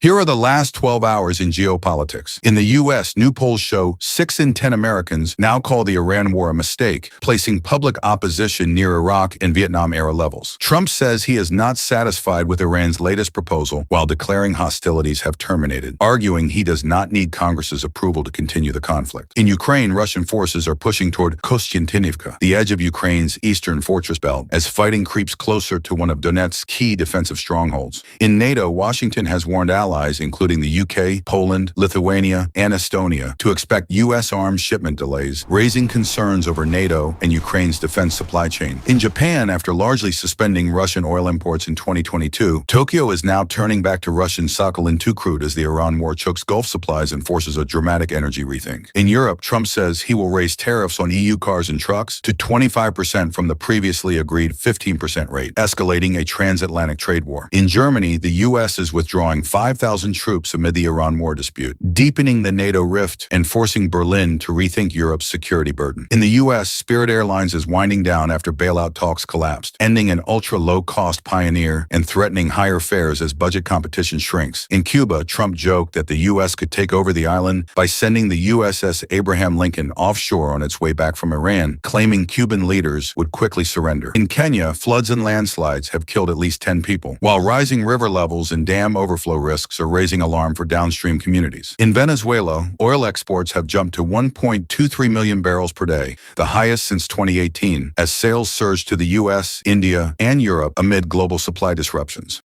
Here are the last 12 hours in geopolitics. In the U.S., new polls show 6 in 10 Americans now call the Iran war a mistake, placing public opposition near Iraq and Vietnam-era levels. Trump says he is not satisfied with Iran's latest proposal, while declaring hostilities have terminated, arguing he does not need Congress's approval to continue the conflict. In Ukraine, Russian forces are pushing toward Kostyantynivka, the edge of Ukraine's eastern fortress belt, as fighting creeps closer to one of Donetsk's key defensive strongholds. In NATO, Washington has warned allies, including the UK, Poland, Lithuania, and Estonia, to expect U.S. arms shipment delays, raising concerns over NATO and Ukraine's defense supply chain. In Japan, after largely suspending Russian oil imports in 2022, Tokyo is now turning back to Russian Sakhalin-2 crude as the Iran war chokes Gulf supplies and forces a dramatic energy rethink. In Europe, Trump says he will raise tariffs on EU cars and trucks to 25% from the previously agreed 15% rate, escalating a transatlantic trade war. In Germany, the U.S. is withdrawing 5,000 troops amid the Iran war dispute, deepening the NATO rift and forcing Berlin to rethink Europe's security burden. In the U.S., Spirit Airlines is winding down after bailout talks collapsed, ending an ultra-low-cost pioneer and threatening higher fares as budget competition shrinks. In Cuba, Trump joked that the U.S. could take over the island by sending the USS Abraham Lincoln offshore on its way back from Iran, claiming Cuban leaders would quickly surrender. In Kenya, floods and landslides have killed at least 10 people, while rising river levels and dam overflow risks are raising alarm for downstream communities. In Venezuela, oil exports have jumped to 1.23 million barrels per day, the highest since 2018, as sales surged to the U.S., India, and Europe amid global supply disruptions.